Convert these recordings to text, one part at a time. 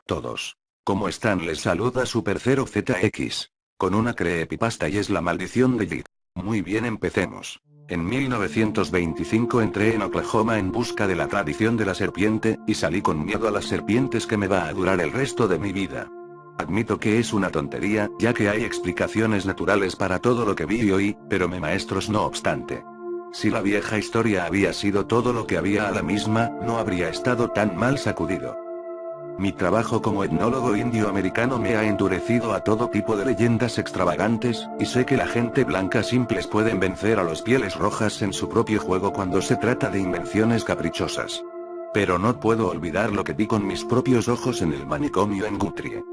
todos. ¿Cómo están? Les saluda Super 0ZX. Con una creepypasta y es la maldición de Jid. Muy bien, empecemos. En 1925 entré en Oklahoma en busca de la tradición de la serpiente, y salí con miedo a las serpientes que me va a durar el resto de mi vida. Admito que es una tontería, ya que hay explicaciones naturales para todo lo que vi y oí, pero me maestros no obstante. Si la vieja historia había sido todo lo que había a la misma, no habría estado tan mal sacudido. Mi trabajo como etnólogo indio-americano me ha endurecido a todo tipo de leyendas extravagantes, y sé que la gente blanca simples pueden vencer a los pieles rojas en su propio juego cuando se trata de invenciones caprichosas. Pero no puedo olvidar lo que vi con mis propios ojos en el manicomio en Guthrie.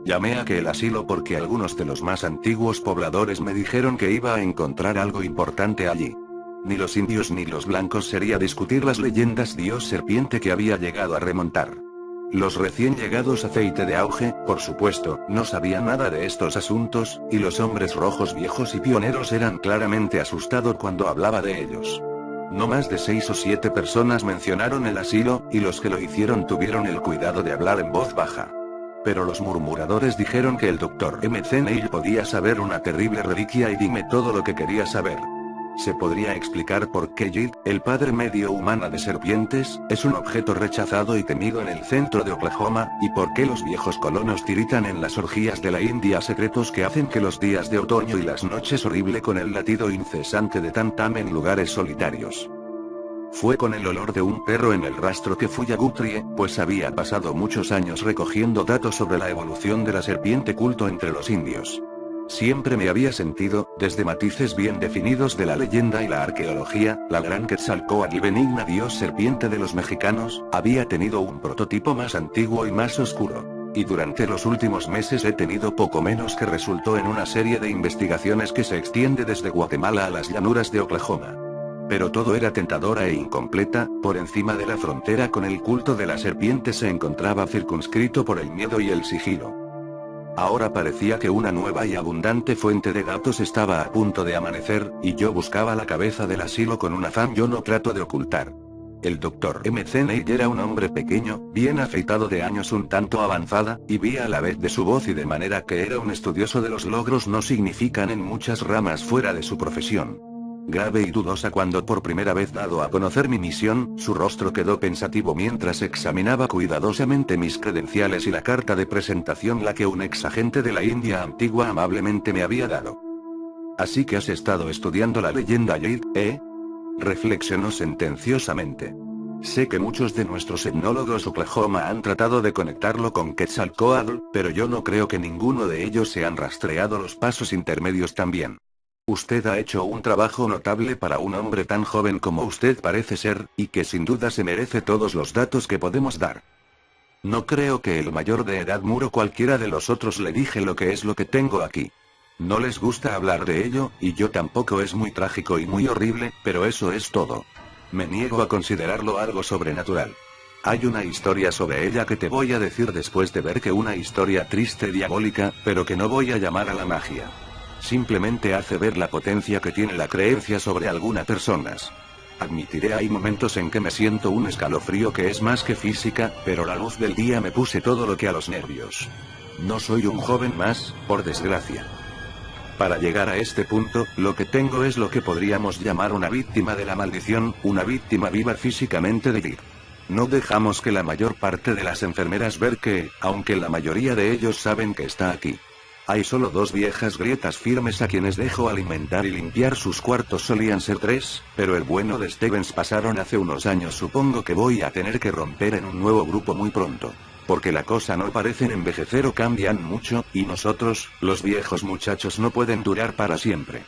Llamé a aquel asilo porque algunos de los más antiguos pobladores me dijeron que iba a encontrar algo importante allí. Ni los indios ni los blancos sería discutir las leyendas dios serpiente que había llegado a remontar. Los recién llegados aceite de auge, por supuesto, no sabían nada de estos asuntos, y los hombres rojos viejos y pioneros eran claramente asustados cuando hablaba de ellos. No más de 6 o 7 personas mencionaron el asilo, y los que lo hicieron tuvieron el cuidado de hablar en voz baja. Pero los murmuradores dijeron que el Dr. M.C. Neil podía saber una terrible reliquia y dime todo lo que quería saber. ¿Se podría explicar por qué Jid, el padre medio humana de serpientes, es un objeto rechazado y temido en el centro de Oklahoma, y por qué los viejos colonos tiritan en las orgías de la India secretos que hacen que los días de otoño y las noches horrible con el latido incesante de tam-tam en lugares solitarios? Fue con el olor de un perro en el rastro que fui a Guthrie, pues había pasado muchos años recogiendo datos sobre la evolución de la serpiente culto entre los indios. Siempre me había sentido, desde matices bien definidos de la leyenda y la arqueología, la gran Quetzalcóatl benigna dios serpiente de los mexicanos, había tenido un prototipo más antiguo y más oscuro. Y durante los últimos meses he tenido poco menos que resultó en una serie de investigaciones que se extiende desde Guatemala a las llanuras de Oklahoma. Pero todo era tentadora e incompleta, por encima de la frontera con el culto de la serpiente se encontraba circunscrito por el miedo y el sigilo. Ahora parecía que una nueva y abundante fuente de datos estaba a punto de amanecer, y yo buscaba la cabeza del asilo con un afán yo no trato de ocultar. El Dr. M.C. Neil era un hombre pequeño, bien afeitado de años un tanto avanzada, y vi a la vez de su voz y de manera que era un estudioso de los logros no significan en muchas ramas fuera de su profesión. Grave y dudosa cuando por primera vez dado a conocer mi misión, su rostro quedó pensativo mientras examinaba cuidadosamente mis credenciales y la carta de presentación la que un ex agente de la India antigua amablemente me había dado. Así que has estado estudiando la leyenda Jid, ¿eh? Reflexionó sentenciosamente. Sé que muchos de nuestros etnólogos Oklahoma han tratado de conectarlo con Quetzalcóatl, pero yo no creo que ninguno de ellos se han rastreado los pasos intermedios también. Usted ha hecho un trabajo notable para un hombre tan joven como usted parece ser, y que sin duda se merece todos los datos que podemos dar. No creo que el mayor de edad muro cualquiera de los otros le dije lo que es lo que tengo aquí. No les gusta hablar de ello, y yo tampoco es muy trágico y muy horrible, pero eso es todo. Me niego a considerarlo algo sobrenatural. Hay una historia sobre ella que te voy a decir después de ver que una historia triste diabólica, pero que no voy a llamar a la magia. Simplemente hace ver la potencia que tiene la creencia sobre algunas personas. Admitiré hay momentos en que me siento un escalofrío que es más que física, pero la luz del día me puse todo lo que a los nervios. No soy un joven más, por desgracia. Para llegar a este punto, lo que tengo es lo que podríamos llamar una víctima de la maldición, una víctima viva físicamente de Jid. No dejamos que la mayor parte de las enfermeras ver que, aunque la mayoría de ellos saben que está aquí. Hay solo 2 viejas grietas firmes a quienes dejo alimentar y limpiar sus cuartos. Solían ser 3, pero el bueno de Stevens pasaron hace unos años. Supongo que voy a tener que romper en un nuevo grupo muy pronto. Porque la cosa no parecen envejecer o cambian mucho, y nosotros, los viejos muchachos no pueden durar para siempre.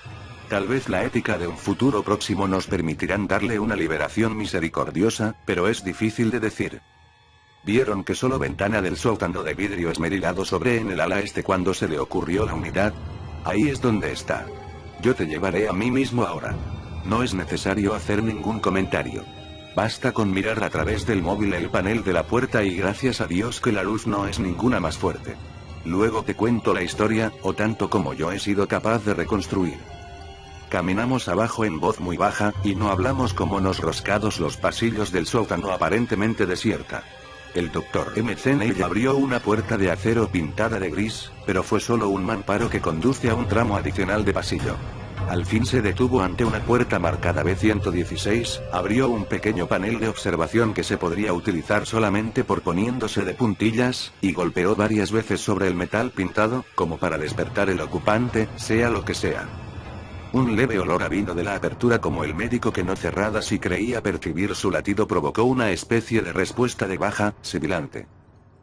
Tal vez la ética de un futuro próximo nos permitirán darle una liberación misericordiosa, pero es difícil de decir. ¿Vieron que solo ventana del sótano de vidrio esmerilado sobre en el ala este cuando se le ocurrió la unidad? Ahí es donde está. Yo te llevaré a mí mismo ahora. No es necesario hacer ningún comentario. Basta con mirar a través del móvil el panel de la puerta y gracias a Dios que la luz no es ninguna más fuerte. Luego te cuento la historia, o tanto como yo he sido capaz de reconstruir. Caminamos abajo en voz muy baja, y no hablamos como nos roscados los pasillos del sótano aparentemente desierta. El Dr. McCenney abrió una puerta de acero pintada de gris, pero fue solo un mamparo que conduce a un tramo adicional de pasillo. Al fin se detuvo ante una puerta marcada B116, abrió un pequeño panel de observación que se podría utilizar solamente por poniéndose de puntillas, y golpeó varias veces sobre el metal pintado, como para despertar el ocupante, sea lo que sea. Un leve olor a vino de la apertura como el médico que no cerrada si creía percibir su latido provocó una especie de respuesta de baja, sibilante.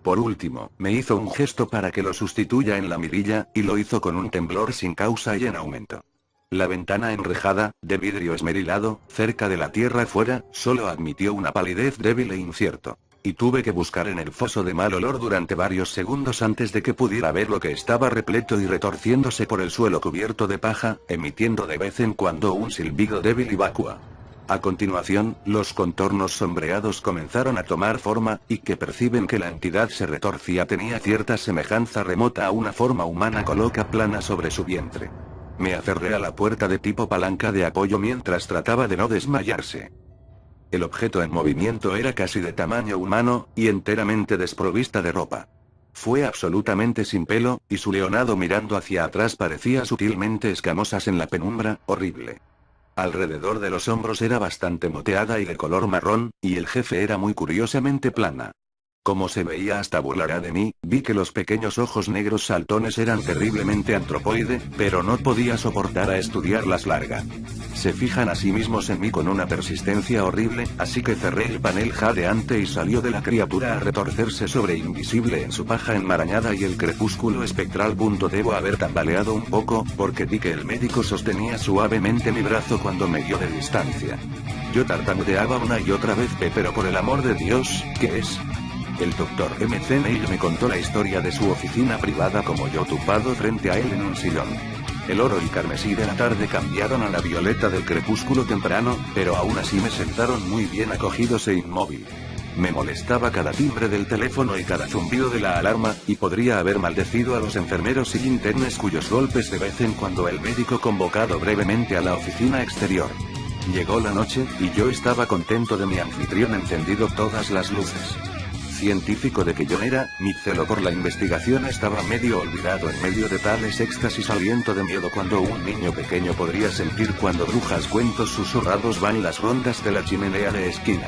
Por último, me hizo un gesto para que lo sustituya en la mirilla, y lo hizo con un temblor sin causa y en aumento. La ventana enrejada, de vidrio esmerilado, cerca de la tierra fuera, solo admitió una palidez débil e incierto. Y tuve que buscar en el foso de mal olor durante varios segundos antes de que pudiera ver lo que estaba repleto y retorciéndose por el suelo cubierto de paja, emitiendo de vez en cuando un silbido débil y vacua. A continuación, los contornos sombreados comenzaron a tomar forma, y que perciben que la entidad se retorcía tenía cierta semejanza remota a una forma humana coloca plana sobre su vientre. Me aferré a la puerta de tipo palanca de apoyo mientras trataba de no desmayarse. El objeto en movimiento era casi de tamaño humano, y enteramente desprovista de ropa. Fue absolutamente sin pelo, y su leonado mirando hacia atrás parecía sutilmente escamosas en la penumbra, horrible. Alrededor de los hombros era bastante moteada y de color marrón, y el jefe era muy curiosamente plana. Como se veía hasta burlará de mí, vi que los pequeños ojos negros saltones eran terriblemente antropoide, pero no podía soportar a estudiarlas larga. Se fijan a sí mismos en mí con una persistencia horrible, así que cerré el panel jadeante y salió de la criatura a retorcerse sobre invisible en su paja enmarañada y el crepúsculo espectral. Debo haber tambaleado un poco, porque vi que el médico sostenía suavemente mi brazo cuando me dio de distancia. Yo tartamudeaba una y otra vez, pero por el amor de Dios, ¿qué es? El Dr. McCenney me contó la historia de su oficina privada como yo tumbado frente a él en un sillón. El oro y carmesí de la tarde cambiaron a la violeta del crepúsculo temprano, pero aún así me sentaron muy bien acogidos e inmóvil. Me molestaba cada timbre del teléfono y cada zumbido de la alarma, y podría haber maldecido a los enfermeros y internes cuyos golpes de vez en cuando el médico convocado brevemente a la oficina exterior. Llegó la noche, y yo estaba contento de mi anfitrión encendido todas las luces. Científico de que yo era, mi celo por la investigación estaba medio olvidado en medio de tales éxtasis aliento de miedo cuando un niño pequeño podría sentir cuando brujas cuentos susurrados van las rondas de la chimenea de esquina.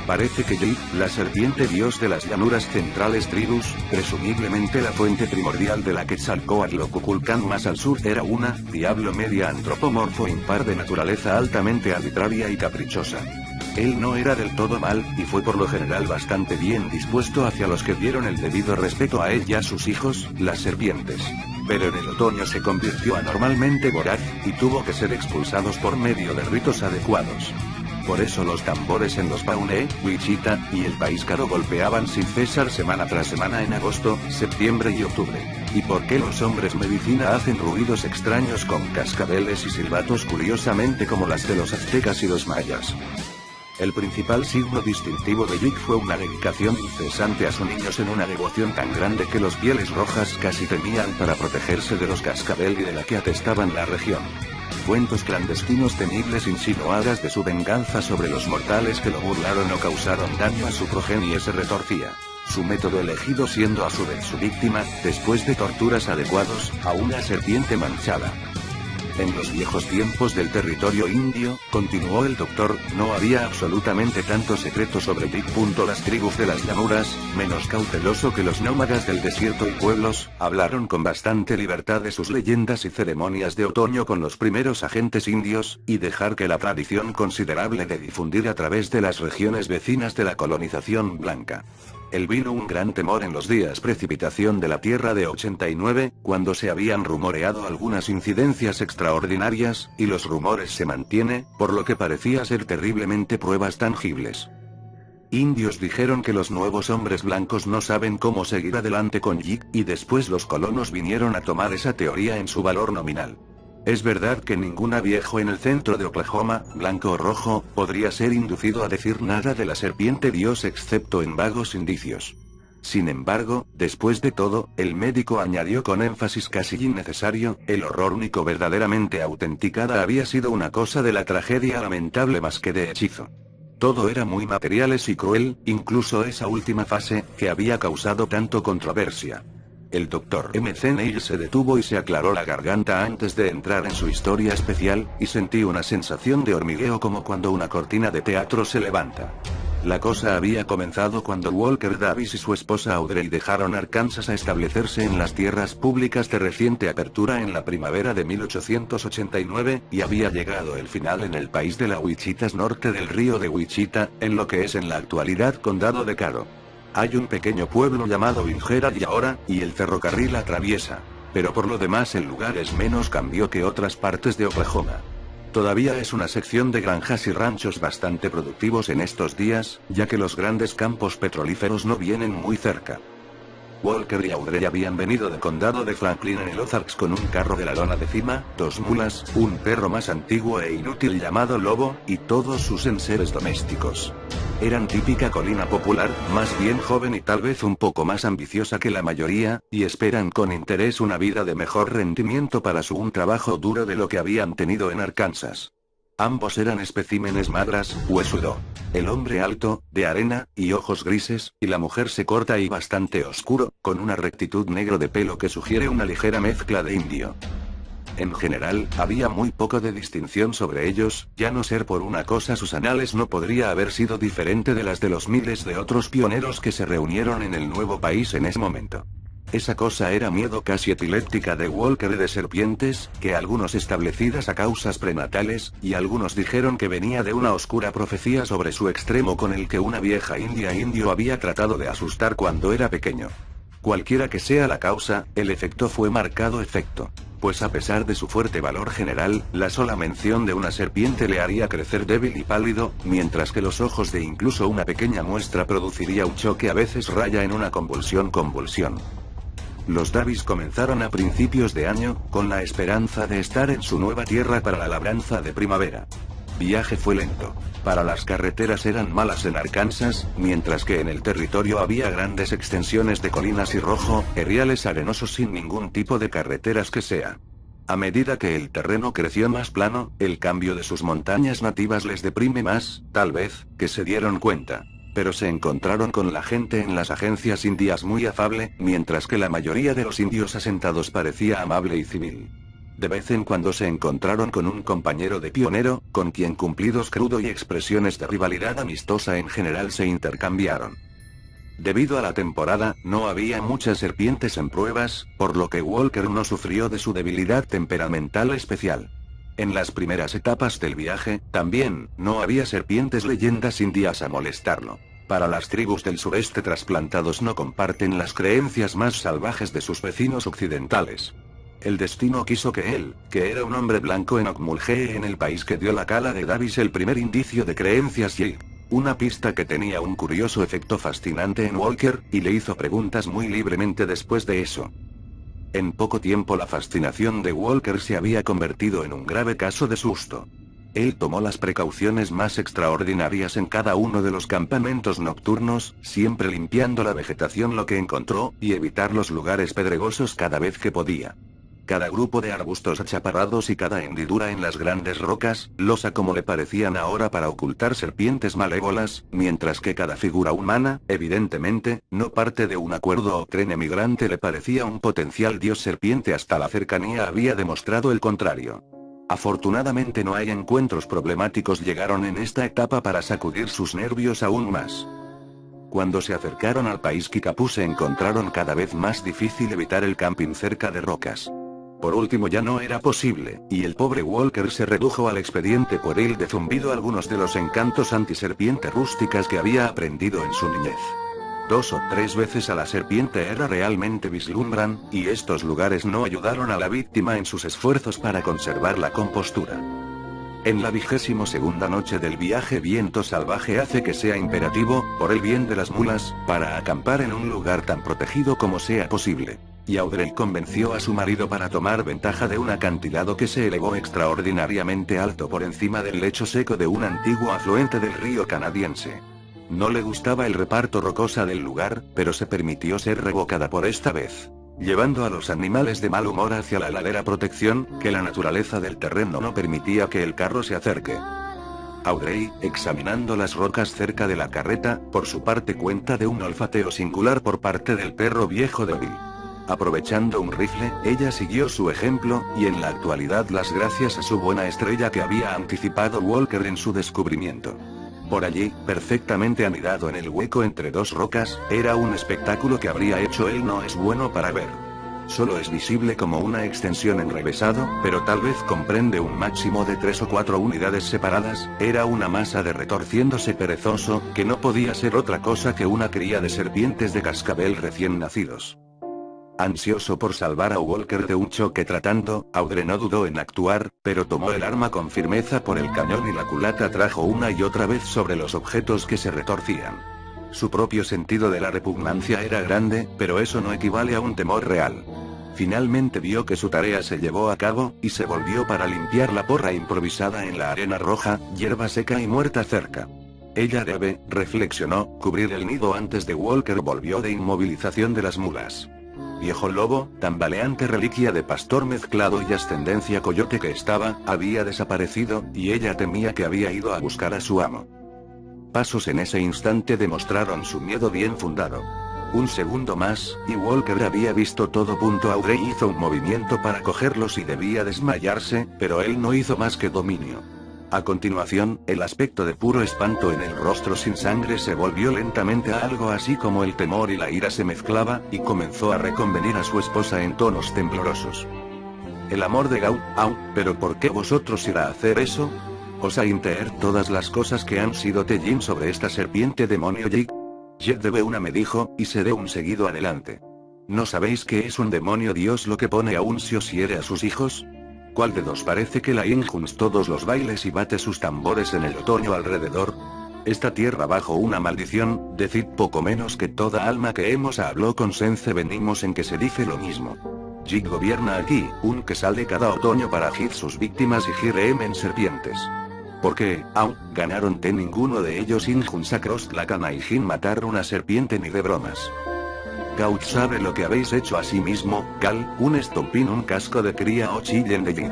Parece que Yid, la serpiente dios de las llanuras centrales tribus, presumiblemente la fuente primordial de la Quetzalcóatl o Kukulcán más al sur, era una diablo media antropomorfo impar de naturaleza altamente arbitraria y caprichosa. Él no era del todo mal, y fue por lo general bastante bien dispuesto hacia los que dieron el debido respeto a él y a sus hijos, las serpientes. Pero en el otoño se convirtió anormalmente voraz, y tuvo que ser expulsados por medio de ritos adecuados. Por eso los tambores en los Paune, Wichita, y el Paíscaro golpeaban sin cesar semana tras semana en agosto, septiembre y octubre. ¿Y por qué los hombres medicina hacen ruidos extraños con cascabeles y silbatos curiosamente como las de los aztecas y los mayas? El principal signo distintivo de Yik fue una dedicación incesante a sus niños en una devoción tan grande que los pieles rojas casi temían para protegerse de los cascabel y de la que atestaban la región. Cuentos clandestinos temibles insinuadas de su venganza sobre los mortales que lo burlaron o causaron daño a su progenie se retorcía. Su método elegido siendo a su vez su víctima, después de torturas adecuados, a una serpiente manchada. En los viejos tiempos del territorio indio, continuó el doctor, no había absolutamente tanto secreto sobre Yik. Las tribus de las llanuras, menos cauteloso que los nómadas del desierto y pueblos, hablaron con bastante libertad de sus leyendas y ceremonias de otoño con los primeros agentes indios, y dejar que la tradición considerable de difundir a través de las regiones vecinas de la colonización blanca. El vino un gran temor en los días precipitación de la Tierra de 89, cuando se habían rumoreado algunas incidencias extraordinarias, y los rumores se mantiene, por lo que parecía ser terriblemente pruebas tangibles. Indios dijeron que los nuevos hombres blancos no saben cómo seguir adelante con Yik, y después los colonos vinieron a tomar esa teoría en su valor nominal. Es verdad que ningún viejo en el centro de Oklahoma, blanco o rojo, podría ser inducido a decir nada de la serpiente dios excepto en vagos indicios. Sin embargo, después de todo, el médico añadió con énfasis casi innecesario, el horror único verdaderamente autenticada había sido una cosa de la tragedia lamentable más que de hechizo. Todo era muy materiales y cruel, incluso esa última fase, que había causado tanto controversia. El Dr. McNeil se detuvo y se aclaró la garganta antes de entrar en su historia especial, y sentí una sensación de hormigueo como cuando una cortina de teatro se levanta. La cosa había comenzado cuando Walker Davis y su esposa Audrey dejaron Arkansas a establecerse en las tierras públicas de reciente apertura en la primavera de 1889, y había llegado el final en el país de las Wichitas norte del río de Wichita, en lo que es en la actualidad condado de Caro. Hay un pequeño pueblo llamado Ingera y ahora, y el ferrocarril atraviesa. Pero por lo demás el lugar es menos cambio que otras partes de Oklahoma. Todavía es una sección de granjas y ranchos bastante productivos en estos días, ya que los grandes campos petrolíferos no vienen muy cerca. Walker y Audrey habían venido del condado de Franklin en el Ozarks con un carro de la lona de cima, 2 mulas, un perro más antiguo e inútil llamado Lobo, y todos sus enseres domésticos. Eran típica colina popular, más bien joven y tal vez un poco más ambiciosa que la mayoría, y esperan con interés una vida de mejor rendimiento para un trabajo duro de lo que habían tenido en Arkansas. Ambos eran especímenes magras, huesudo. El hombre alto, de arena, y ojos grises, y la mujer se corta y bastante oscuro, con una rectitud negro de pelo que sugiere una ligera mezcla de indio. En general, había muy poco de distinción sobre ellos, ya no ser por una cosa sus anales no podría haber sido diferente de las de los miles de otros pioneros que se reunieron en el nuevo país en ese momento. Esa cosa era miedo casi epiléptica de Walker de serpientes, que algunos establecidas a causas prenatales, y algunos dijeron que venía de una oscura profecía sobre su extremo con el que una vieja indio había tratado de asustar cuando era pequeño. Cualquiera que sea la causa, el efecto fue marcado efecto. Pues a pesar de su fuerte valor general, la sola mención de una serpiente le haría crecer débil y pálido, mientras que los ojos de incluso una pequeña muestra produciría un choque a veces raya en una convulsión. Los Davis comenzaron a principios de año, con la esperanza de estar en su nueva tierra para la labranza de primavera. Viaje fue lento. Para las carreteras eran malas en Arkansas, mientras que en el territorio había grandes extensiones de colinas y herriales arenosos sin ningún tipo de carreteras que sea. A medida que el terreno creció más plano, el cambio de sus montañas nativas les deprime más, tal vez, que se dieron cuenta. Pero se encontraron con la gente en las agencias indias muy afable, mientras que la mayoría de los indios asentados parecía amable y civil. De vez en cuando se encontraron con un compañero de pionero, con quien cumplidos crudo y expresiones de rivalidad amistosa en general se intercambiaron. Debido a la temporada, no había muchas serpientes en pruebas, por lo que Walker no sufrió de su debilidad temperamental especial. En las primeras etapas del viaje, también, no había serpientes leyendas indias a molestarlo. Para las tribus del sureste trasplantados no comparten las creencias más salvajes de sus vecinos occidentales. El destino quiso que él, que era un hombre blanco en Okmulgee en el país que dio la cala de Davis el primer indicio de creencias y una pista que tenía un curioso efecto fascinante en Walker, y le hizo preguntas muy libremente después de eso. En poco tiempo la fascinación de Walker se había convertido en un grave caso de susto. Él tomó las precauciones más extraordinarias en cada uno de los campamentos nocturnos, siempre limpiando la vegetación lo que encontró, y evitar los lugares pedregosos cada vez que podía. Cada grupo de arbustos achaparrados y cada hendidura en las grandes rocas, losa como le parecían ahora para ocultar serpientes malévolas, mientras que cada figura humana, evidentemente, no parte de un acuerdo o tren emigrante le parecía un potencial dios serpiente hasta la cercanía había demostrado el contrario. Afortunadamente no hay encuentros problemáticos llegaron en esta etapa para sacudir sus nervios aún más. Cuando se acercaron al país Kickapoo se encontraron cada vez más difícil evitar el camping cerca de rocas. Por último ya no era posible, y el pobre Walker se redujo al expediente pueril de zumbido algunos de los encantos antiserpiente rústicas que había aprendido en su niñez. 2 o 3 veces a la serpiente era realmente vislumbran, y estos lugares no ayudaron a la víctima en sus esfuerzos para conservar la compostura. En la 22ª noche del viaje viento salvaje hace que sea imperativo, por el bien de las mulas, para acampar en un lugar tan protegido como sea posible. Y Audrey convenció a su marido para tomar ventaja de un acantilado que se elevó extraordinariamente alto por encima del lecho seco de un antiguo afluente del río canadiense. No le gustaba el reparto rocosa del lugar, pero se permitió ser revocada por esta vez, llevando a los animales de mal humor hacia la ladera protección, que la naturaleza del terreno no permitía que el carro se acerque. Audrey, examinando las rocas cerca de la carreta, por su parte cuenta de un olfateo singular por parte del perro viejo de Bill. Aprovechando un rifle, ella siguió su ejemplo, y en la actualidad las gracias a su buena estrella que había anticipado Walker en su descubrimiento. Por allí, perfectamente anidado en el hueco entre dos rocas, era un espectáculo que habría hecho él no es bueno para ver. Solo es visible como una extensión enrevesado, pero tal vez comprende un máximo de 3 o 4 unidades separadas, era una masa de retorciéndose perezoso, que no podía ser otra cosa que una cría de serpientes de cascabel recién nacidos. Ansioso por salvar a Walker de un choque tratando, Audrey no dudó en actuar, pero tomó el arma con firmeza por el cañón y la culata trajo una y otra vez sobre los objetos que se retorcían. Su propio sentido de la repugnancia era grande, pero eso no equivale a un temor real. Finalmente vio que su tarea se llevó a cabo, y se volvió para limpiar la porra improvisada en la arena roja, hierba seca y muerta cerca. Ella debe, reflexionó, cubrir el nido antes de Walker volvió de inmovilización de las mulas. Viejo lobo, tambaleante reliquia de pastor mezclado y ascendencia coyote que había desaparecido, y ella temía que había ido a buscar a su amo. Pasos en ese instante demostraron su miedo bien fundado. Un segundo más, y Walker había visto todo. Audrey hizo un movimiento para cogerlos y debía desmayarse, pero él no hizo más que dominio. A continuación, el aspecto de puro espanto en el rostro sin sangre se volvió lentamente a algo así como el temor y la ira se mezclaba, y comenzó a reconvenir a su esposa en tonos temblorosos. El amor de Gaut, ¿pero por qué vosotros irá a hacer eso? ¿Os ha inteer todas las cosas que han sido tellín sobre esta serpiente demonio Jig? Jet debe una me dijo, y se de un seguido adelante. ¿No sabéis que es un demonio Dios lo que pone aún si os hiere a sus hijos? ¿Cuál de dos parece que la injuns todos los bailes y bate sus tambores en el otoño alrededor? Esta tierra bajo una maldición, decid poco menos que toda alma que hemos habló con Sence venimos en que se dice lo mismo. Jig gobierna aquí, un que sale cada otoño para agir sus víctimas y giremen serpientes. ¿Por qué, ganaron ninguno de ellos injuns across la cana y jin matar una serpiente ni de bromas? Gaut sabe lo que habéis hecho a sí mismo, Cal, un estompín un casco de cría o chillen de Jig.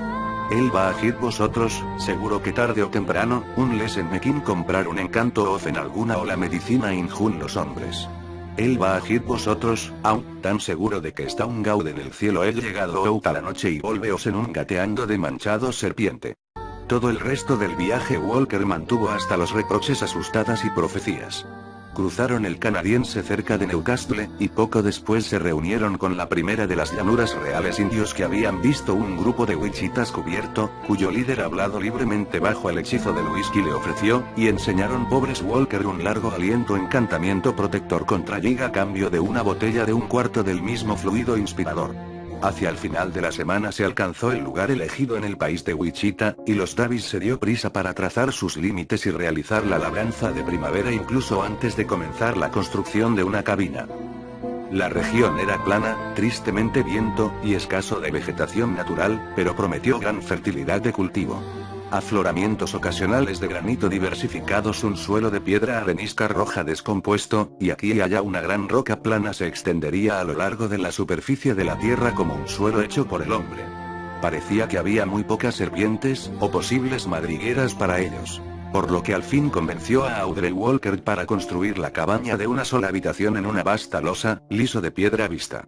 Él va a agir vosotros, seguro que tarde o temprano, un lesen mekin comprar un encanto of en alguna o la medicina injun los hombres. Él va a agir vosotros, tan seguro de que está un Gaud en el cielo he llegado out a la noche y volveos en un gateando de manchado serpiente. Todo el resto del viaje Walker mantuvo hasta los reproches asustadas y profecías. Cruzaron el canadiense cerca de Newcastle, y poco después se reunieron con la primera de las llanuras reales indios que habían visto un grupo de wichitas cubierto, cuyo líder hablado libremente bajo el hechizo del whisky le ofreció, y enseñaron pobres Walker un largo aliento encantamiento protector contra Jig a cambio de una botella de un cuarto del mismo fluido inspirador. Hacia el final de la semana se alcanzó el lugar elegido en el país de Wichita, y los Davis se dio prisa para trazar sus límites y realizar la labranza de primavera incluso antes de comenzar la construcción de una cabina. La región era plana, tristemente viento, y escaso de vegetación natural, pero prometió gran fertilidad de cultivo. Afloramientos ocasionales de granito diversificados, un suelo de piedra arenisca roja descompuesto, y aquí y allá una gran roca plana se extendería a lo largo de la superficie de la tierra como un suelo hecho por el hombre. Parecía que había muy pocas serpientes, o posibles madrigueras para ellos. Por lo que al fin convenció a Audrey Walker para construir la cabaña de una sola habitación en una vasta losa, liso de piedra vista.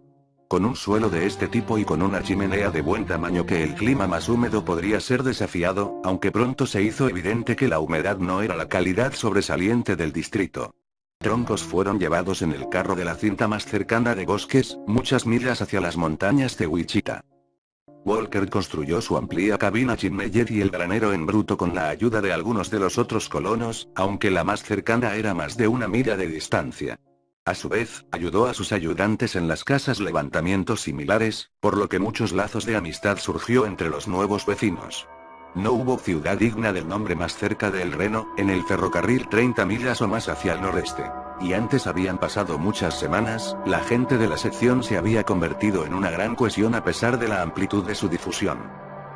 Con un suelo de este tipo y con una chimenea de buen tamaño que el clima más húmedo podría ser desafiado, aunque pronto se hizo evidente que la humedad no era la calidad sobresaliente del distrito. Troncos fueron llevados en el carro de la cinta más cercana de bosques, muchas millas hacia las montañas de Wichita. Walker construyó su amplia cabina Chinmeyer y el granero en bruto con la ayuda de algunos de los otros colonos, aunque la más cercana era más de una milla de distancia. A su vez, ayudó a sus ayudantes en las casas levantamientos similares, por lo que muchos lazos de amistad surgió entre los nuevos vecinos. No hubo ciudad digna del nombre más cerca del Reno, en el ferrocarril 30 millas o más hacia el noreste. Y antes habían pasado muchas semanas, la gente de la sección se había convertido en una gran cohesión a pesar de la amplitud de su difusión.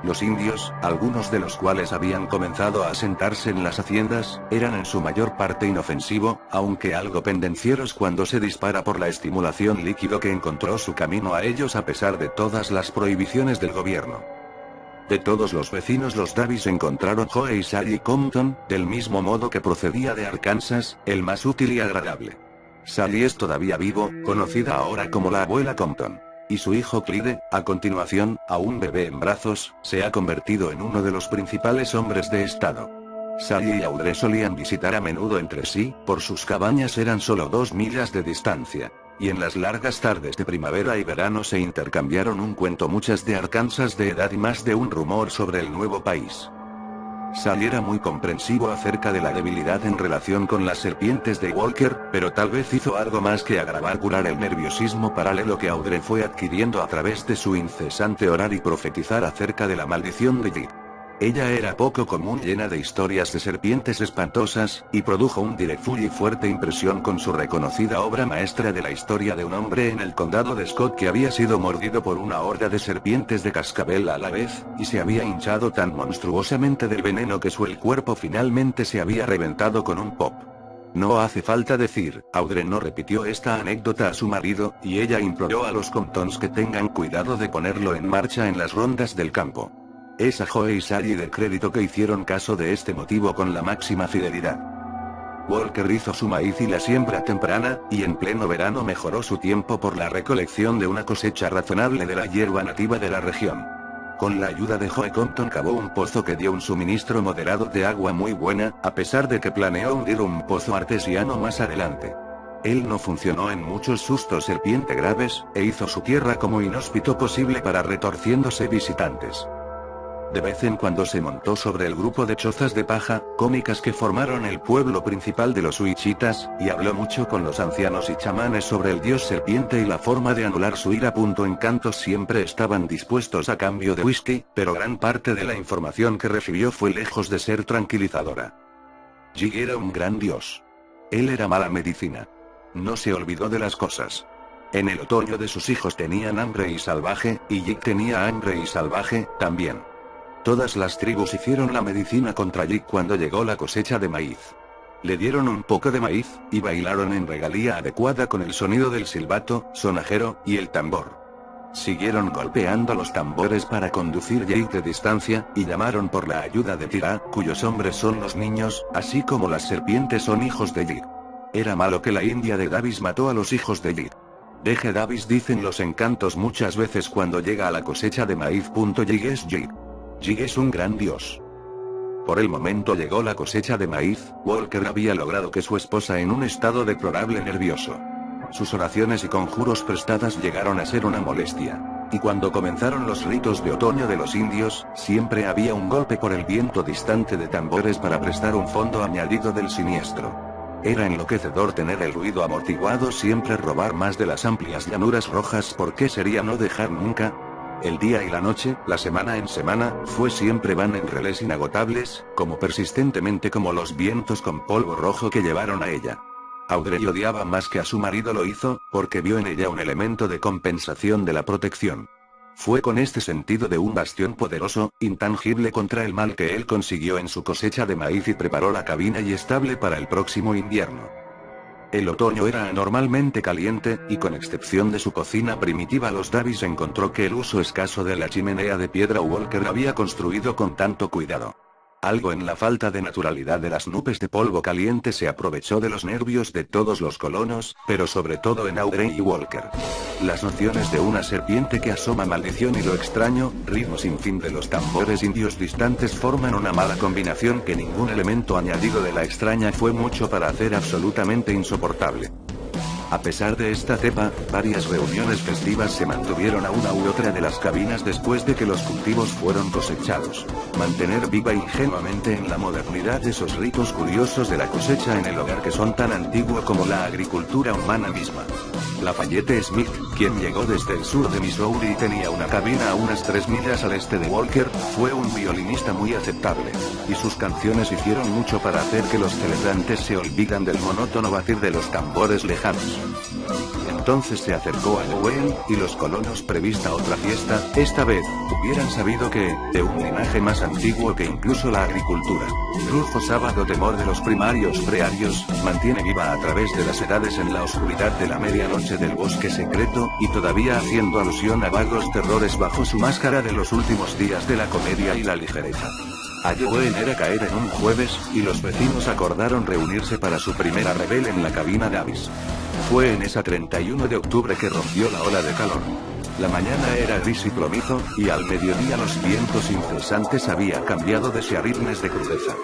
Los indios, algunos de los cuales habían comenzado a asentarse en las haciendas, eran en su mayor parte inofensivo, aunque algo pendencieros cuando se dispara por la estimulación líquido que encontró su camino a ellos a pesar de todas las prohibiciones del gobierno. De todos los vecinos, los Davis encontraron Joe y Sally Compton, del mismo modo que procedía de Arkansas, el más útil y agradable. Sally es todavía vivo, conocida ahora como la abuela Compton. Y su hijo Clyde, a continuación, aún bebé en brazos, se ha convertido en uno de los principales hombres de estado. Sally y Audrey solían visitar a menudo entre sí, por sus cabañas eran solo 2 millas de distancia. Y en las largas tardes de primavera y verano se intercambiaron un cuento, muchas de Arkansas de edad y más de un rumor sobre el nuevo país. Sally era muy comprensivo acerca de la debilidad en relación con las serpientes de Walker, pero tal vez hizo algo más que agravar curar el nerviosismo paralelo que Audrey fue adquiriendo a través de su incesante orar y profetizar acerca de la maldición de Jib. Ella era poco común, llena de historias de serpientes espantosas, y produjo un directa y fuerte impresión con su reconocida obra maestra de la historia de un hombre en el condado de Scott que había sido mordido por una horda de serpientes de cascabel a la vez, y se había hinchado tan monstruosamente del veneno que el cuerpo finalmente se había reventado con un pop. No hace falta decir, Audrey no repitió esta anécdota a su marido, y ella imploró a los Comptons que tengan cuidado de ponerlo en marcha en las rondas del campo. Es a Joe y Sally de crédito que hicieron caso de este motivo con la máxima fidelidad. Walker hizo su maíz y la siembra temprana, y en pleno verano mejoró su tiempo por la recolección de una cosecha razonable de la hierba nativa de la región. Con la ayuda de Joe Compton cavó un pozo que dio un suministro moderado de agua muy buena, a pesar de que planeó hundir un pozo artesiano más adelante. Él no funcionó en muchos sustos serpiente graves, e hizo su tierra como inhóspito posible para retorciéndose visitantes. De vez en cuando se montó sobre el grupo de chozas de paja, cómicas que formaron el pueblo principal de los Wichitas, y habló mucho con los ancianos y chamanes sobre el dios serpiente y la forma de anular su ira. Encantos siempre estaban dispuestos a cambio de whisky, pero gran parte de la información que recibió fue lejos de ser tranquilizadora. Jig era un gran dios. Él era mala medicina. No se olvidó de las cosas. En el otoño de sus hijos tenían hambre y salvaje, y Jig tenía hambre y salvaje, también. Todas las tribus hicieron la medicina contra Jig cuando llegó la cosecha de maíz. Le dieron un poco de maíz, y bailaron en regalía adecuada con el sonido del silbato, sonajero, y el tambor. Siguieron golpeando los tambores para conducir Jig de distancia, y llamaron por la ayuda de Tira, cuyos hombres son los niños, así como las serpientes son hijos de Jig. Era malo que la india de Davis mató a los hijos de Jig. Deje Davis, dicen los encantos muchas veces cuando llega a la cosecha de maíz. Jig es Jig. Jig es un gran dios. Por el momento llegó la cosecha de maíz, Walker había logrado que su esposa en un estado deplorable nervioso. Sus oraciones y conjuros prestadas llegaron a ser una molestia. Y cuando comenzaron los ritos de otoño de los indios, siempre había un golpe por el viento distante de tambores para prestar un fondo añadido del siniestro. Era enloquecedor tener el ruido amortiguado siempre robar más de las amplias llanuras rojas. ¿Por qué sería no dejar nunca? El día y la noche, la semana en semana, siempre van en relés inagotables, como persistentemente como los vientos con polvo rojo que llevaron a ella. Audrey odiaba más que a su marido lo hizo, porque vio en ella un elemento de compensación de la protección. Fue con este sentido de un bastión poderoso, intangible contra el mal que él consiguió en su cosecha de maíz y preparó la cabina y estable para el próximo invierno. El otoño era anormalmente caliente, y con excepción de su cocina primitiva, los Davis encontró que el uso escaso de la chimenea de piedra Walker había construido con tanto cuidado. Algo en la falta de naturalidad de las nubes de polvo caliente se aprovechó de los nervios de todos los colonos, pero sobre todo en Audrey y Walker. Las nociones de una serpiente que asoma, maldición y lo extraño, ritmo sin fin de los tambores indios distantes forman una mala combinación que ningún elemento añadido de la extraña fue mucho para hacer absolutamente insoportable. A pesar de esta cepa, varias reuniones festivas se mantuvieron a una u otra de las cabinas después de que los cultivos fueron cosechados. Mantener viva ingenuamente en la modernidad esos ritos curiosos de la cosecha en el hogar que son tan antiguos como la agricultura humana misma. Lafayette Smith, quien llegó desde el sur de Missouri y tenía una cabina a unas 3 millas al este de Walker, fue un violinista muy aceptable. Y sus canciones hicieron mucho para hacer que los celebrantes se olvidan del monótono batir de los tambores lejanos. Entonces se acercó a Owen, y los colonos prevista otra fiesta, esta vez, hubieran sabido que, de un linaje más antiguo que incluso la agricultura. Rufo sábado temor de los primarios prearios, mantiene viva a través de las edades en la oscuridad de la medianoche del bosque secreto, y todavía haciendo alusión a vagos terrores bajo su máscara de los últimos días de la comedia y la ligereza. A Owen era caer en un jueves, y los vecinos acordaron reunirse para su primera rebel en la cabina de Avis. Fue en esa 31 de octubre que rompió la ola de calor. La mañana era gris y plomizo, y al mediodía los vientos incesantes habían cambiado de siaritmes de crudeza.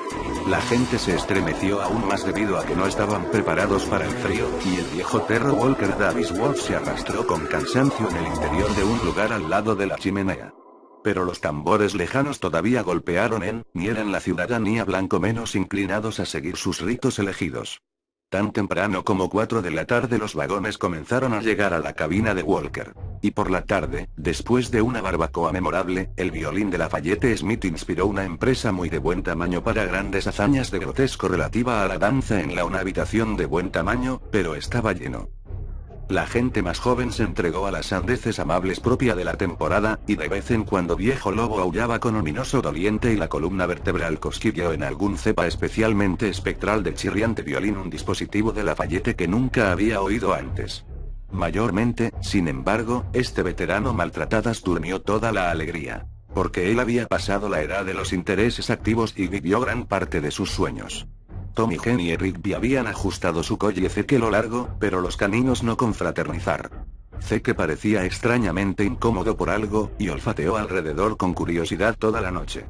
La gente se estremeció aún más debido a que no estaban preparados para el frío, y el viejo perro Walker Davis Wolf se arrastró con cansancio en el interior de un lugar al lado de la chimenea. Pero los tambores lejanos todavía golpearon ni eran la ciudadanía blanco menos inclinados a seguir sus ritos elegidos. Tan temprano como 4 de la tarde los vagones comenzaron a llegar a la cabina de Walker. Y por la tarde, después de una barbacoa memorable, el violín de Lafayette Smith inspiró una empresa muy de buen tamaño para grandes hazañas de grotesco relativa a la danza en una habitación de buen tamaño, pero estaba lleno. La gente más joven se entregó a las sandeces amables propia de la temporada, y de vez en cuando viejo lobo aullaba con ominoso doliente y la columna vertebral cosquilleó en algún cepa especialmente espectral de chirriante violín, un dispositivo de Lafayette que nunca había oído antes. Mayormente, sin embargo, este veterano maltratadas durmió toda la alegría. Porque él había pasado la edad de los intereses activos y vivió gran parte de sus sueños. Tommy, Jenny y Rigby habían ajustado su collie Zeke lo largo, pero los caninos no confraternizar. Zeke parecía extrañamente incómodo por algo, y olfateó alrededor con curiosidad toda la noche.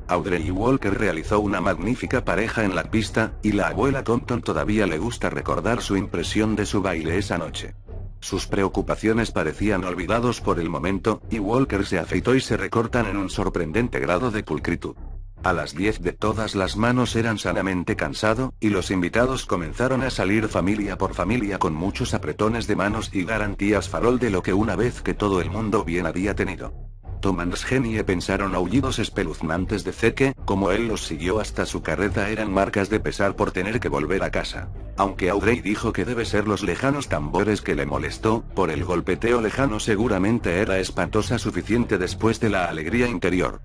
Audrey y Walker realizó una magnífica pareja en la pista, y la abuela Compton todavía le gusta recordar su impresión de su baile esa noche. Sus preocupaciones parecían olvidados por el momento, y Walker se afeitó y se recortan en un sorprendente grado de pulcritud. A las 10 de todas las manos eran sanamente cansado, y los invitados comenzaron a salir familia por familia con muchos apretones de manos y garantías farol de lo que una vez que todo el mundo bien había tenido. Thomas Genie pensaron aullidos espeluznantes de Zeke, como él los siguió hasta su carreta eran marcas de pesar por tener que volver a casa. Aunque Audrey dijo que debe ser los lejanos tambores que le molestó, por el golpeteo lejano seguramente era espantosa suficiente después de la alegría interior.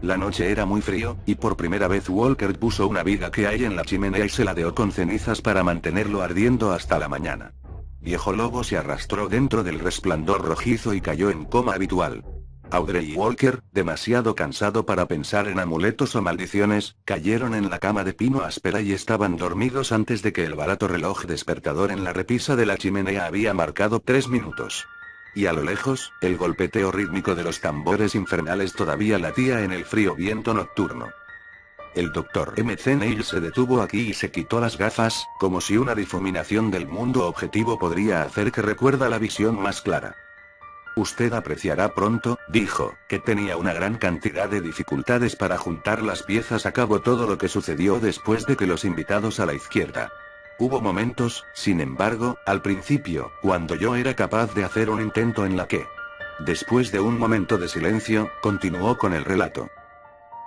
La noche era muy frío, y por primera vez Walker puso una viga que hay en la chimenea y se ladeó con cenizas para mantenerlo ardiendo hasta la mañana. Viejo lobo se arrastró dentro del resplandor rojizo y cayó en coma habitual. Audrey y Walker, demasiado cansado para pensar en amuletos o maldiciones, cayeron en la cama de pino áspera y estaban dormidos antes de que el barato reloj despertador en la repisa de la chimenea había marcado 3 minutos. Y a lo lejos, el golpeteo rítmico de los tambores infernales todavía latía en el frío viento nocturno. El Dr. M.C. Neil se detuvo aquí y se quitó las gafas, como si una difuminación del mundo objetivo podría hacer que recuerda la visión más clara. Usted apreciará pronto, dijo, que tenía una gran cantidad de dificultades para juntar las piezas a cabo todo lo que sucedió después de que los invitados a la izquierda. Hubo momentos, sin embargo, al principio, cuando yo era capaz de hacer un intento en la que... Después de un momento de silencio, continuó con el relato.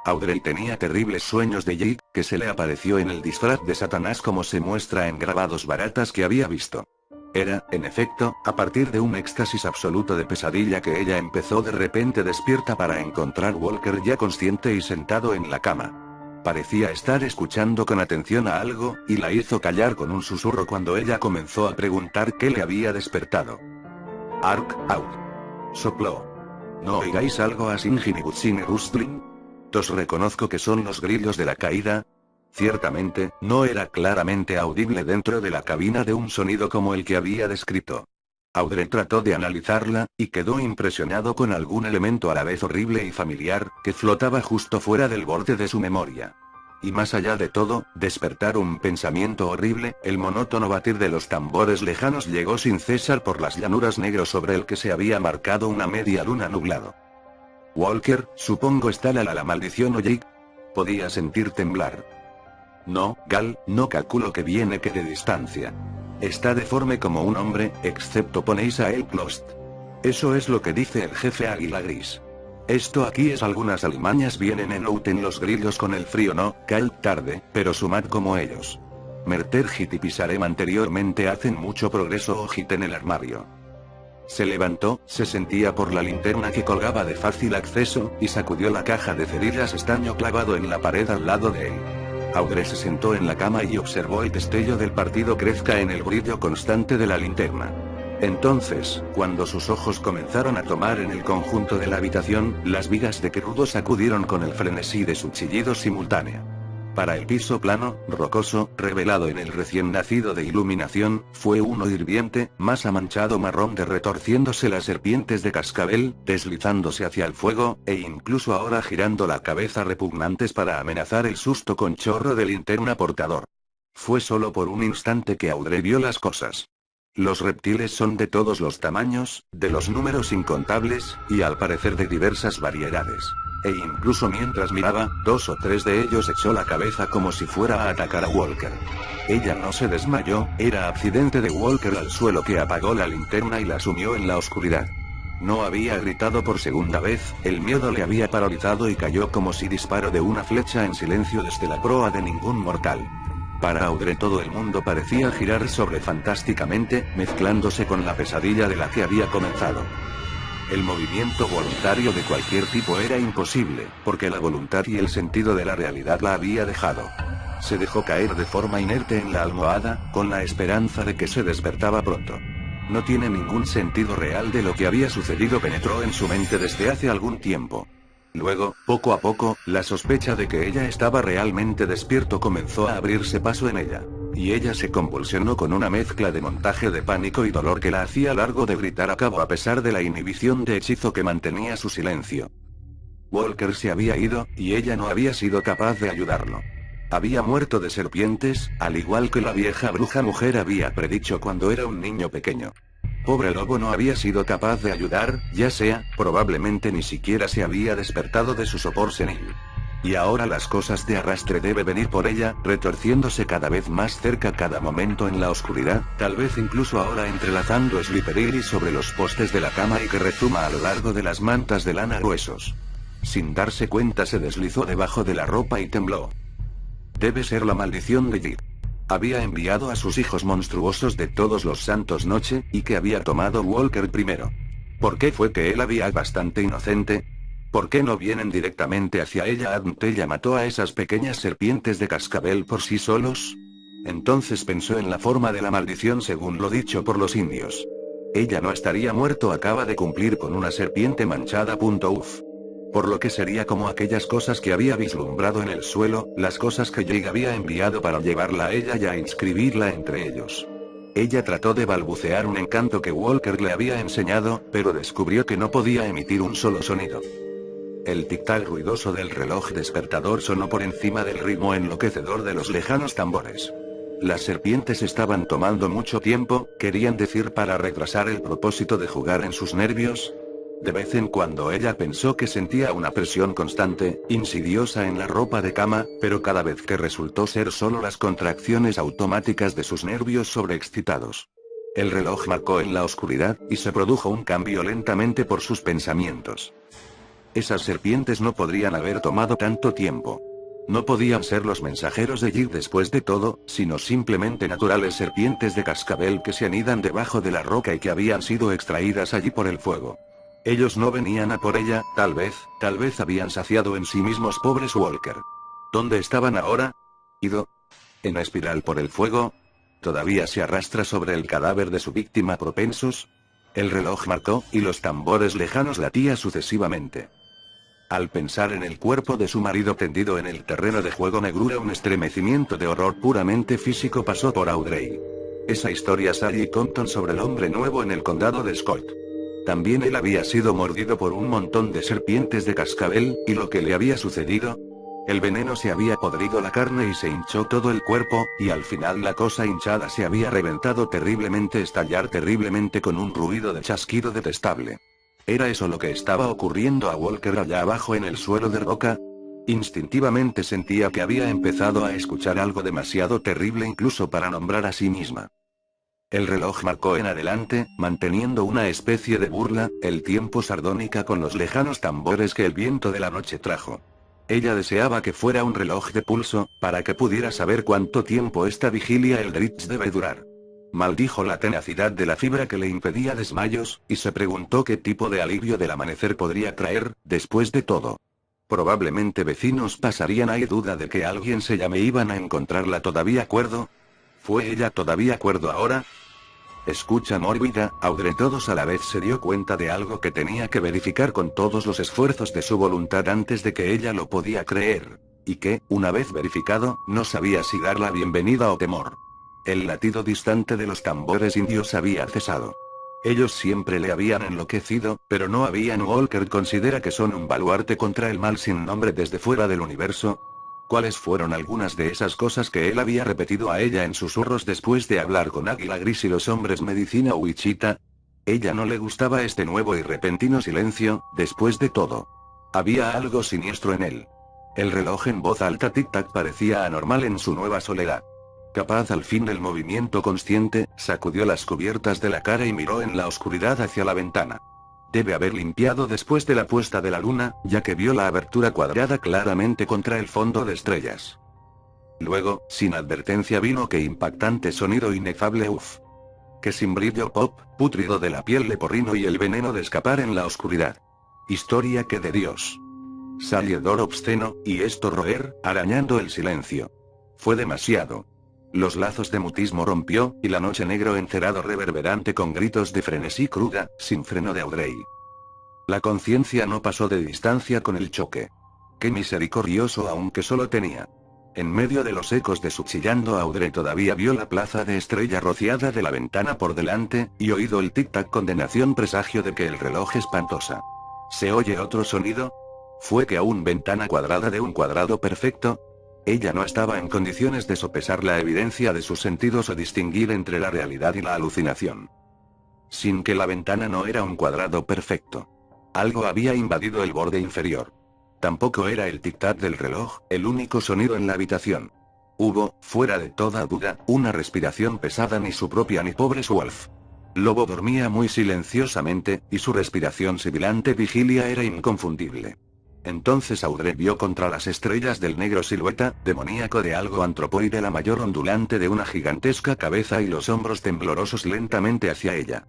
Audrey tenía terribles sueños de Jade, que se le apareció en el disfraz de Satanás como se muestra en grabados baratas que había visto. Era, en efecto, a partir de un éxtasis absoluto de pesadilla que ella empezó de repente despierta para encontrar Walker ya consciente y sentado en la cama. Parecía estar escuchando con atención a algo, y la hizo callar con un susurro cuando ella comenzó a preguntar qué le había despertado. Ark out. Sopló. ¿No oigáis algo así, Ginny Rustling? Os reconozco que son los grillos de la caída. Ciertamente, no era claramente audible dentro de la cabina de un sonido como el que había descrito. Audrey trató de analizarla, y quedó impresionado con algún elemento a la vez horrible y familiar, que flotaba justo fuera del borde de su memoria. Y más allá de todo, despertar un pensamiento horrible, el monótono batir de los tambores lejanos llegó sin cesar por las llanuras negras sobre el que se había marcado una media luna nublado. Walker, supongo está la maldición o Jake. Podía sentir temblar. No, Gal, no calculo que viene que de distancia. Está deforme como un hombre, excepto ponéis a él Clost. Eso es lo que dice el jefe Águila Gris. Esto aquí es algunas alimañas vienen en out en los grillos con el frío no, Cal tarde, pero sumad como ellos. Merter Hit y Pisarem anteriormente hacen mucho progreso o Hit en el armario. Se levantó, se sentía por la linterna que colgaba de fácil acceso, y sacudió la caja de cerillas estaño clavado en la pared al lado de él. Audrey se sentó en la cama y observó el destello del partido crezca en el brillo constante de la linterna. Entonces, cuando sus ojos comenzaron a tomar en el conjunto de la habitación, las vigas de Gerudo sacudieron con el frenesí de su chillido simultáneo. Para el piso plano, rocoso, revelado en el recién nacido de iluminación, fue uno hirviente, masa manchado marrón de retorciéndose las serpientes de cascabel, deslizándose hacia el fuego, e incluso ahora girando la cabeza repugnantes para amenazar el susto con chorro de linterna portador. Fue solo por un instante que Audrey vio las cosas. Los reptiles son de todos los tamaños, de los números incontables, y al parecer de diversas variedades. E incluso mientras miraba, 2 o 3 de ellos echó la cabeza como si fuera a atacar a Walker. Ella no se desmayó, era accidente de Walker al suelo que apagó la linterna y la sumió en la oscuridad. No había gritado por segunda vez, el miedo le había paralizado y cayó como si disparo de una flecha en silencio desde la proa de ningún mortal. Para Audrey todo el mundo parecía girar sobre fantásticamente, mezclándose con la pesadilla de la que había comenzado. El movimiento voluntario de cualquier tipo era imposible, porque la voluntad y el sentido de la realidad la había dejado. Se dejó caer de forma inerte en la almohada, con la esperanza de que se despertaba pronto. No tiene ningún sentido real de lo que había sucedido penetró en su mente desde hace algún tiempo. Luego, poco a poco, la sospecha de que ella estaba realmente despierto comenzó a abrirse paso en ella. Y ella se convulsionó con una mezcla de montaje de pánico y dolor que la hacía largo de gritar a cabo a pesar de la inhibición de hechizo que mantenía su silencio. Walker se había ido, y ella no había sido capaz de ayudarlo. Había muerto de serpientes, al igual que la vieja bruja mujer había predicho cuando era un niño pequeño. Pobre lobo no había sido capaz de ayudar, ya sea, probablemente ni siquiera se había despertado de su sopor senil. Y ahora las cosas de arrastre debe venir por ella, retorciéndose cada vez más cerca cada momento en la oscuridad, tal vez incluso ahora entrelazando Slippery sobre los postes de la cama y que rezuma a lo largo de las mantas de lana gruesos. Sin darse cuenta se deslizó debajo de la ropa y tembló. Debe ser la maldición de Jid. Había enviado a sus hijos monstruosos de todos los santos noche, y que había tomado Walker primero. ¿Por qué fue que él había bastante inocente? ¿Por qué no vienen directamente hacia ella? Ella mató a esas pequeñas serpientes de cascabel por sí solos. Entonces pensó en la forma de la maldición según lo dicho por los indios. Ella no estaría muerto, acaba de cumplir con una serpiente manchada. Uf. Por lo que sería como aquellas cosas que había vislumbrado en el suelo, las cosas que Jig había enviado para llevarla a ella y a inscribirla entre ellos. Ella trató de balbucear un encanto que Walker le había enseñado, pero descubrió que no podía emitir un solo sonido. El tic-tac ruidoso del reloj despertador sonó por encima del ritmo enloquecedor de los lejanos tambores. Las serpientes estaban tomando mucho tiempo, querían decir para retrasar el propósito de jugar en sus nervios. De vez en cuando ella pensó que sentía una presión constante, insidiosa en la ropa de cama, pero cada vez que resultó ser solo las contracciones automáticas de sus nervios sobreexcitados. El reloj marcó en la oscuridad, y se produjo un cambio lentamente por sus pensamientos. Esas serpientes no podrían haber tomado tanto tiempo. No podían ser los mensajeros de Jig después de todo, sino simplemente naturales serpientes de cascabel que se anidan debajo de la roca y que habían sido extraídas allí por el fuego. Ellos no venían a por ella, tal vez habían saciado en sí mismos pobres Walker. ¿Dónde estaban ahora? ¿Ido? ¿En espiral por el fuego? ¿Todavía se arrastra sobre el cadáver de su víctima propensos? El reloj marcó, y los tambores lejanos latían sucesivamente. Al pensar en el cuerpo de su marido tendido en el terreno de juego negrura, un estremecimiento de horror puramente físico pasó por Audrey. Esa historia Sally Compton sobre el hombre nuevo en el condado de Scott. También él había sido mordido por un montón de serpientes de cascabel, y lo que le había sucedido. El veneno se había podrido la carne y se hinchó todo el cuerpo, y al final la cosa hinchada se había reventado terriblemente, estallar terriblemente con un ruido de chasquido detestable. ¿Era eso lo que estaba ocurriendo a Walker allá abajo en el suelo de roca? Instintivamente sentía que había empezado a escuchar algo demasiado terrible incluso para nombrar a sí misma. El reloj marcó en adelante, manteniendo una especie de burla, el tiempo sardónica con los lejanos tambores que el viento de la noche trajo. Ella deseaba que fuera un reloj de pulso, para que pudiera saber cuánto tiempo esta vigilia Eldritch debe durar. Maldijo la tenacidad de la fibra que le impedía desmayos, y se preguntó qué tipo de alivio del amanecer podría traer, después de todo. Probablemente vecinos pasarían. ¿Hay duda de que alguien se llame? ¿Iban a encontrarla todavía cuerdo? ¿Fue ella todavía cuerdo ahora? Escucha mórbida, Audrey todos a la vez se dio cuenta de algo que tenía que verificar con todos los esfuerzos de su voluntad antes de que ella lo podía creer. Y que, una vez verificado, no sabía si dar la bienvenida o temor. El latido distante de los tambores indios había cesado. Ellos siempre le habían enloquecido, pero no habían. Walker considera que son un baluarte contra el mal sin nombre desde fuera del universo. ¿Cuáles fueron algunas de esas cosas que él había repetido a ella en susurros después de hablar con Águila Gris y los hombres medicina Wichita? Ella no le gustaba este nuevo y repentino silencio, después de todo. Había algo siniestro en él. El reloj en voz alta tic-tac parecía anormal en su nueva soledad. Capaz al fin del movimiento consciente, sacudió las cubiertas de la cara y miró en la oscuridad hacia la ventana. Debe haber limpiado después de la puesta de la luna, ya que vio la abertura cuadrada claramente contra el fondo de estrellas. Luego, sin advertencia vino que impactante sonido inefable uff. Que sin brillo pop, pútrido de la piel de porrino y el veneno de escapar en la oscuridad. Historia que de Dios. Saliedor obsceno, y esto roer, arañando el silencio. Fue demasiado. Los lazos de mutismo rompió, y la noche negro encerado reverberante con gritos de frenesí cruda, sin freno de Audrey. La conciencia no pasó de distancia con el choque. Qué misericordioso aunque solo tenía. En medio de los ecos de su chillando Audrey todavía vio la plaza de estrella rociada de la ventana por delante, y oído el tic-tac condenación presagio de que el reloj espantosa. ¿Se oye otro sonido? ¿Fue que aún ventana cuadrada de un cuadrado perfecto? Ella no estaba en condiciones de sopesar la evidencia de sus sentidos o distinguir entre la realidad y la alucinación. Sin que la ventana no era un cuadrado perfecto. Algo había invadido el borde inferior. Tampoco era el tic-tac del reloj, el único sonido en la habitación. Hubo, fuera de toda duda, una respiración pesada. Ni su propia ni pobre Wolf. Lobo dormía muy silenciosamente, y su respiración sibilante vigilia era inconfundible. Entonces Audrey vio contra las estrellas del negro silueta, demoníaco de algo antropoide, la mayor ondulante de una gigantesca cabeza y los hombros temblorosos lentamente hacia ella.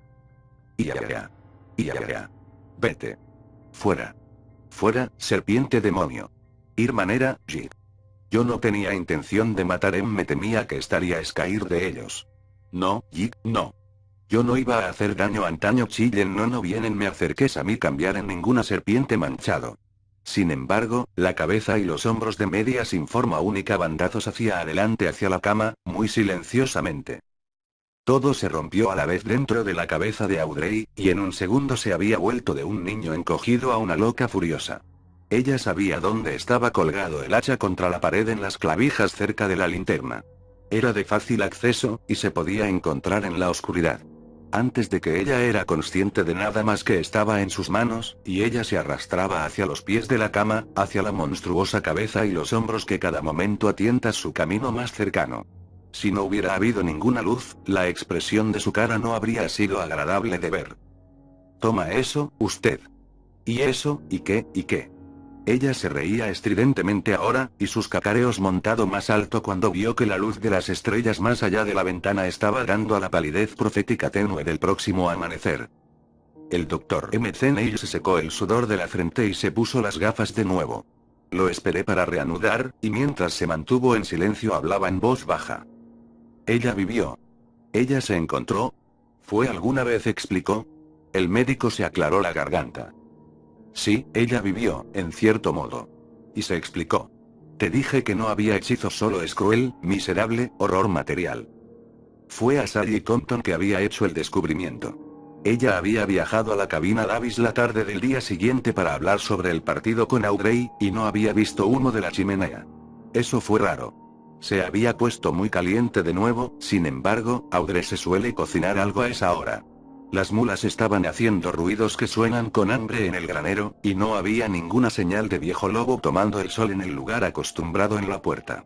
Ya. Vete. Fuera. Fuera, serpiente demonio. Ir manera, Jig. Yo no tenía intención de matar. Me temía que estaría escair de ellos. No, Jig, no. Yo no iba a hacer daño. Antaño chillen. No vienen. Me acerques a mí. Cambiar en ninguna serpiente manchado. Sin embargo, la cabeza y los hombros de media sin forma única bandazos hacia adelante hacia la cama, muy silenciosamente. Todo se rompió a la vez dentro de la cabeza de Audrey, y en un segundo se había vuelto de un niño encogido a una loca furiosa. Ella sabía dónde estaba colgado el hacha contra la pared en las clavijas cerca de la linterna. Era de fácil acceso, y se podía encontrar en la oscuridad. Antes de que ella era consciente de nada más que estaba en sus manos, y ella se arrastraba hacia los pies de la cama, hacia la monstruosa cabeza y los hombros que cada momento atientan su camino más cercano. Si no hubiera habido ninguna luz, la expresión de su cara no habría sido agradable de ver. Toma eso, usted. ¿Y eso, y qué, y qué? Ella se reía estridentemente ahora, y sus cacareos montado más alto cuando vio que la luz de las estrellas más allá de la ventana estaba dando a la palidez profética tenue del próximo amanecer. El Dr. McNeil se secó el sudor de la frente y se puso las gafas de nuevo. Lo esperé para reanudar, y mientras se mantuvo en silencio hablaba en voz baja. Ella vivió. Ella se encontró. ¿Fue alguna vez? Explicó. El médico se aclaró la garganta. Sí, ella vivió, en cierto modo. Y se explicó. Te dije que no había hechizo, solo es cruel, miserable, horror material. Fue a Sally Compton que había hecho el descubrimiento. Ella había viajado a la cabina Davis la tarde del día siguiente para hablar sobre el partido con Audrey, y no había visto humo de la chimenea. Eso fue raro. Se había puesto muy caliente de nuevo. Sin embargo, Audrey se suele cocinar algo a esa hora. Las mulas estaban haciendo ruidos que suenan con hambre en el granero, y no había ninguna señal de viejo lobo tomando el sol en el lugar acostumbrado en la puerta.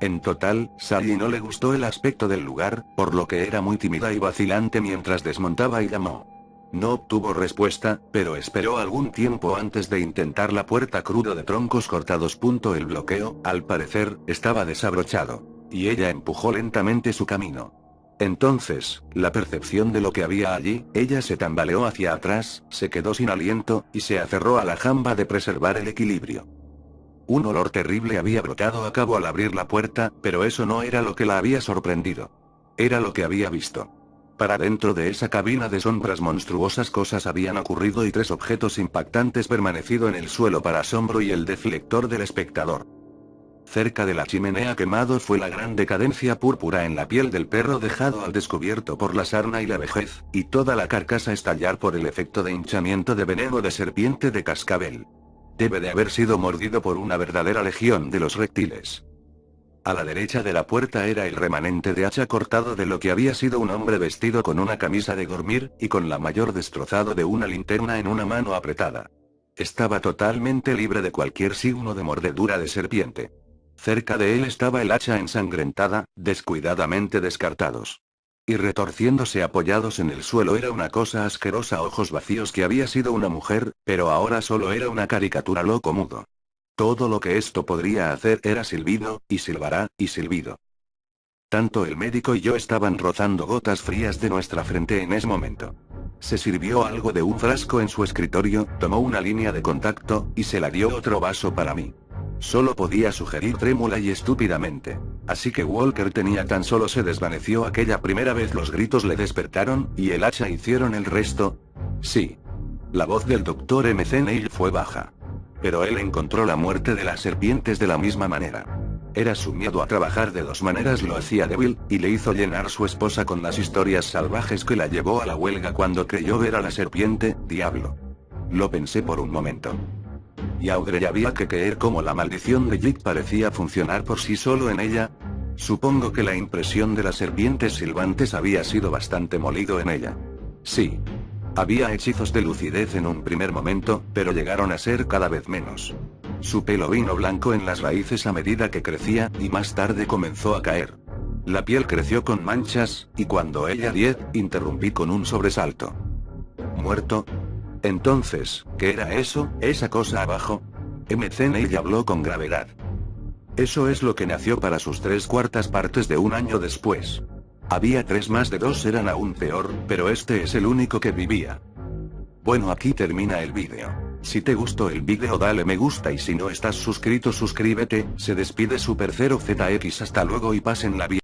En total, Sally no le gustó el aspecto del lugar, por lo que era muy tímida y vacilante mientras desmontaba y llamó. No obtuvo respuesta, pero esperó algún tiempo antes de intentar la puerta crudo de troncos cortados. El bloqueo, al parecer, estaba desabrochado. Y ella empujó lentamente su camino. Entonces, la percepción de lo que había allí, ella se tambaleó hacia atrás, se quedó sin aliento, y se aferró a la jamba de preservar el equilibrio. Un olor terrible había brotado a cabo al abrir la puerta, pero eso no era lo que la había sorprendido. Era lo que había visto. Para dentro de esa cabina de sombras monstruosas cosas habían ocurrido y 3 objetos impactantes permanecido en el suelo para asombro y el deflector del espectador. Cerca de la chimenea quemado fue la gran decadencia púrpura en la piel del perro dejado al descubierto por la sarna y la vejez, y toda la carcasa estallar por el efecto de hinchamiento de veneno de serpiente de cascabel. Debe de haber sido mordido por una verdadera legión de los reptiles. A la derecha de la puerta era el remanente de hacha cortado de lo que había sido un hombre vestido con una camisa de dormir, y con la mayor destrozado de una linterna en una mano apretada. Estaba totalmente libre de cualquier signo de mordedura de serpiente. Cerca de él estaba el hacha ensangrentada, descuidadamente descartados. Y retorciéndose apoyados en el suelo era una cosa asquerosa, ojos vacíos que había sido una mujer, pero ahora solo era una caricatura loco mudo. Todo lo que esto podría hacer era silbido, y silbará, y silbido. Tanto el médico y yo estaban rozando gotas frías de nuestra frente en ese momento. Se sirvió algo de un frasco en su escritorio, tomó una línea de contacto, y se la dio otro vaso para mí. Solo podía sugerir trémula y estúpidamente. Así que Walker tenía tan solo se desvaneció aquella primera vez, los gritos le despertaron, y el hacha hicieron el resto. Sí. La voz del Dr. McNeil fue baja. Pero él encontró la muerte de las serpientes de la misma manera. Era su miedo a trabajar de 2 maneras lo hacía débil, y le hizo llenar su esposa con las historias salvajes que la llevó a la huelga cuando creyó ver a la serpiente, diablo. Lo pensé por un momento. Y ahora había que creer cómo la maldición de Jig parecía funcionar por sí solo en ella. Supongo que la impresión de las serpientes silbantes había sido bastante molido en ella. Sí. Había hechizos de lucidez en un primer momento, pero llegaron a ser cada vez menos. Su pelo vino blanco en las raíces a medida que crecía, y más tarde comenzó a caer. La piel creció con manchas, y cuando ella interrumpí con un sobresalto. ¿Muerto? Entonces, ¿qué era eso, esa cosa abajo? McNeil habló con gravedad. Eso es lo que nació para sus 3/4 partes de un año después. Había 3 más de 2 eran aún peor, pero este es el único que vivía. Bueno, aquí termina el vídeo. Si te gustó el vídeo dale me gusta y si no estás suscrito suscríbete. Se despide Super0ZX, hasta luego y pásenla bien.